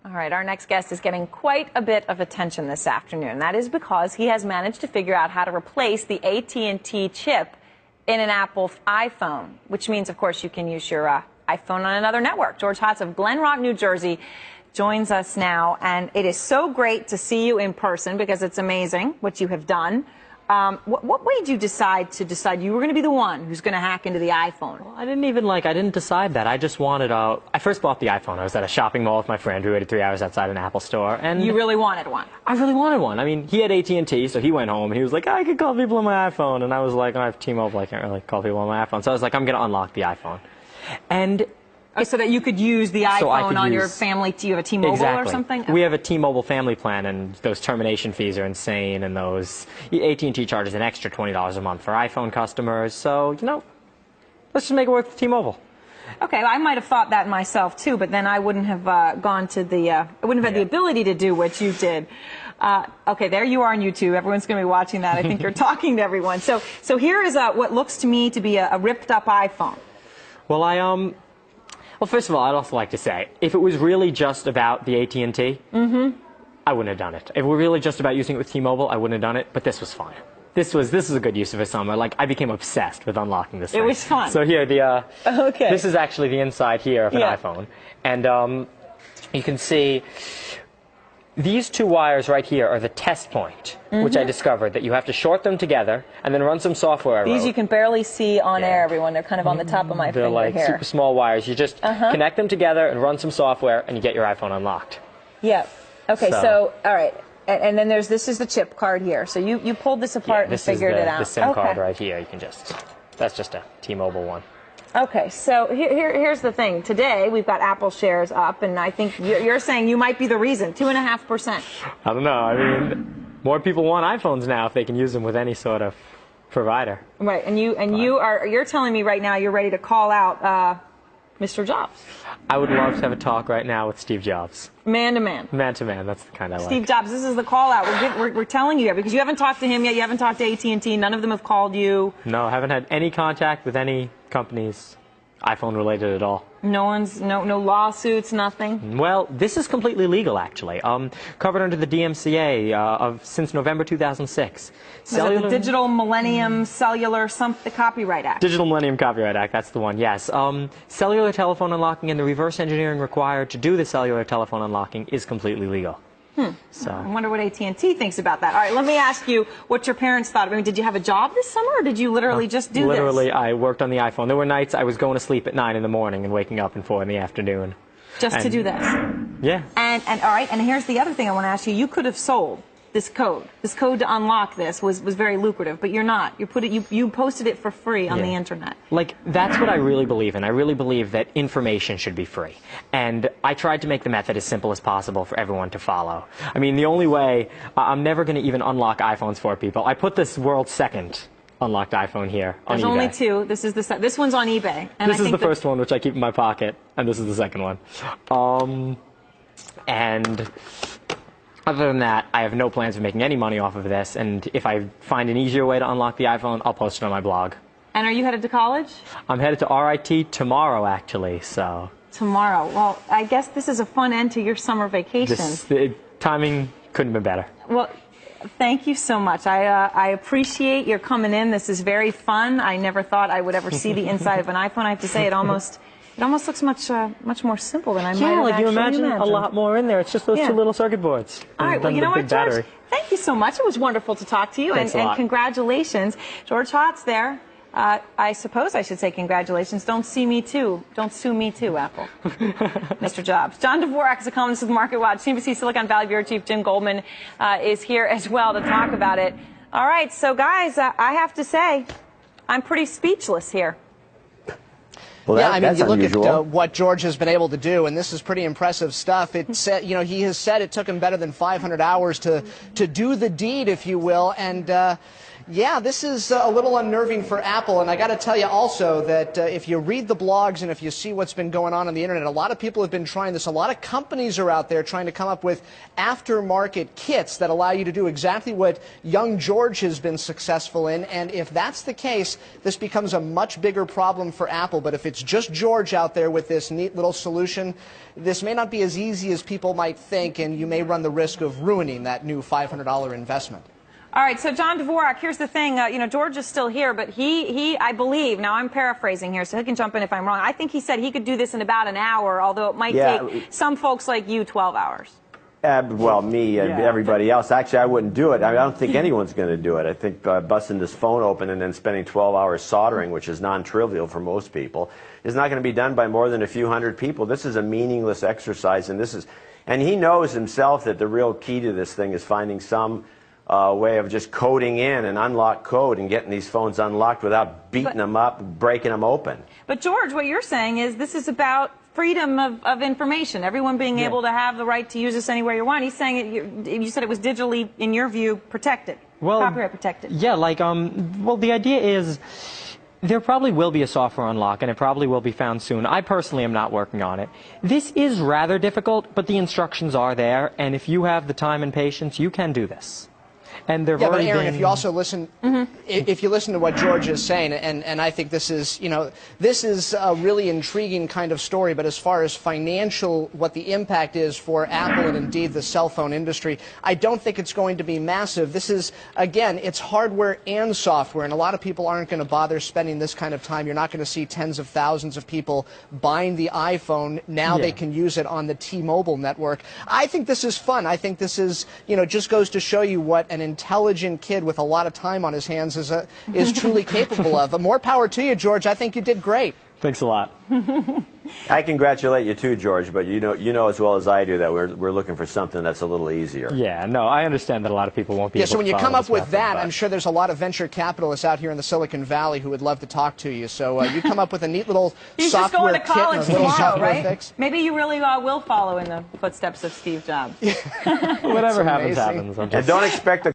All right, our next guest is getting quite a bit of attention this afternoon. That is because he has managed to figure out how to replace the AT&T chip in an Apple iPhone, which means, of course, you can use your iPhone on another network. George Hotz of Glen Rock, New Jersey, joins us now, and it is so great to see you in person because it's amazing what you have done. What made you decide you were going to be the one who's going to hack into the iPhone? Well, I didn't decide that. I just wanted I first bought the iPhone. I was at a shopping mall with my friend. We waited 3 hours outside an Apple store. And you really wanted one? I really wanted one. I mean, he had AT&T, so he went home and he was like, I could call people on my iPhone. And I was like, I have T-Mobile. I can't really call people on my iPhone. So I was like, I'm going to unlock the iPhone. And so that you could use the iPhone on your family. Do you have a T-Mobile exactly. or something? We have a T-Mobile family plan, and those termination fees are insane, and those AT&T charges an extra $20 a month for iPhone customers. So, let's just make it work with T-Mobile. Okay, well, I might have thought that myself too, but then I wouldn't have gone to the. I wouldn't have had the ability to do what you did. Okay, there you are on YouTube. Everyone's going to be watching that. I think you're talking to everyone. So here is what looks to me to be a ripped-up iPhone. Well, Well, first of all, I'd also like to say, if it was really just about the AT&T, I wouldn't have done it. If it were really just about using it with T-Mobile, I wouldn't have done it, but this was fun. This is a good use of a summer. Like, I became obsessed with unlocking this thing. It was fun. So here, okay. This is actually the inside here of an iPhone. And you can see these two wires right here are the test point, which I discovered, that you have to short them together and then run some software. These you can barely see on air, everyone. They're kind of on the top of my finger here. They're like super small wires. You just connect them together and run some software, and you get your iPhone unlocked. Yeah. Okay, so all right. And then this is the chip card here. So you pulled this apart and figured it out. This is the SIM card right here. You can that's just a T-Mobile one. Okay, so here's the thing. Today, we've got Apple shares up, and I think you're saying you might be the reason, 2.5%. I don't know. I mean, more people want iPhones now if they can use them with any sort of provider. Right, and you're telling me right now you're ready to call out Mr. Jobs. I would love to have a talk right now with Steve Jobs. Man to man. Man to man, that's the kind I like. Steve Jobs, this is the call out. We're telling you here because you haven't talked to him yet. You haven't talked to AT&T. None of them have called you. No, I haven't had any contact with any companies iPhone related at all. No lawsuits, nothing? Well, this is completely legal, actually. Covered under the DMCA since November 2006. The Digital Millennium Cellular the Copyright Act. Digital Millennium Copyright Act, that's the one, yes. Cellular telephone unlocking and the reverse engineering required to do the cellular telephone unlocking is completely legal. So. I wonder what AT&T thinks about that. All right, let me ask you what your parents thought. I mean, did you have a job this summer, or did you literally just do this? Literally, I worked on the iPhone. There were nights I was going to sleep at 9 in the morning and waking up at 4 in the afternoon. Just to do this? Yeah. And all right, and here's the other thing I want to ask you. You could have sold this code. This code to unlock this was very lucrative, but you're not. You posted it for free on the internet. Like, that's what I really believe in. I really believe that information should be free. And I tried to make the method as simple as possible for everyone to follow. I mean, the only way, I'm never going to even unlock iPhones for people. I put this world's second unlocked iPhone here on eBay. There's only two. This one's on eBay. And this is the first one, which I keep in my pocket, and this is the second one. And other than that, I have no plans of making any money off of this, and if I find an easier way to unlock the iPhone, I'll post it on my blog. And are you headed to college? I'm headed to RIT tomorrow, actually, so. Tomorrow. Well, I guess this is a fun end to your summer vacation. The timing couldn't have been better. Well, thank you so much. I appreciate your coming in. This is very fun. I never thought I would ever see the inside of an iPhone. I have to say, it almost looks much more simple than I might have like actually you imagine imagined. a lot more in there. It's just those two little circuit boards. All right, well, you know what, George? Thank you so much. It was wonderful to talk to you, and congratulations. George Hotz there. I suppose I should say congratulations. Don't sue me too, Apple. Mr. Jobs. John Dvorak is a columnist with Market Watch. CNBC Silicon Valley Bureau Chief Jim Goldman is here as well to talk about it. All right, so guys, I have to say, I'm pretty speechless here. Well, yeah, I mean, you look at what George has been able to do, and this is pretty impressive stuff. It said, he has said it took him better than 500 hours to do the deed, if you will, and Yeah, this is a little unnerving for Apple, and I got to tell you also that if you read the blogs and if you see what's been going on the internet, a lot of people have been trying this. A lot of companies are out there trying to come up with aftermarket kits that allow you to do exactly what young George has been successful in, and if that's the case, this becomes a much bigger problem for Apple. But if it's just George out there with this neat little solution, this may not be as easy as people might think, and you may run the risk of ruining that new $500 investment. All right, so John Dvorak, here's the thing. George is still here, but he, I believe, now I'm paraphrasing here, so he can jump in if I'm wrong. I think he said he could do this in about an hour, although it might take some folks like you 12 hours. Well, me and everybody else. Actually, I wouldn't do it. I don't think anyone's going to do it. I think busting this phone open and then spending 12 hours soldering, which is non-trivial for most people, is not going to be done by more than a few hundred people. This is a meaningless exercise, and he knows himself that the real key to this thing is finding some way of just coding in an unlocked code and getting these phones unlocked without beating them up, breaking them open. But George, what you're saying is this is about freedom of information, everyone being able to have the right to use this anywhere you want. He's saying you said it was digitally, in your view, protected, copyright protected. Yeah, well, the idea is there probably will be a software unlock, and it probably will be found soon. I personally am not working on it. This is rather difficult, but the instructions are there, and if you have the time and patience, you can do this. And yeah, but Aaron, if you also listen, if you listen to what George is saying, and I think this is, this is a really intriguing kind of story. But as far as financial, what the impact is for Apple and indeed the cell phone industry, I don't think it's going to be massive. This is, again, it's hardware and software, and a lot of people aren't going to bother spending this kind of time. You're not going to see tens of thousands of people buying the iPhone. Now they can use it on the T-Mobile network. I think this is fun. I think this is, just goes to show you what an intelligent kid with a lot of time on his hands is truly capable of. More power to you, George. I think you did great. Thanks a lot. I congratulate you too, George, but you know as well as I do that we're looking for something that's a little easier. Yeah, no, I understand that a lot of people won't be able to so when you come up with method, that, I'm sure there's a lot of venture capitalists out here in the Silicon Valley who would love to talk to you. So you come up with a neat little software kit. He's just going to college tomorrow, right? Fix. Maybe you really will follow in the footsteps of Steve Jobs. Whatever happens, happens. And don't expect a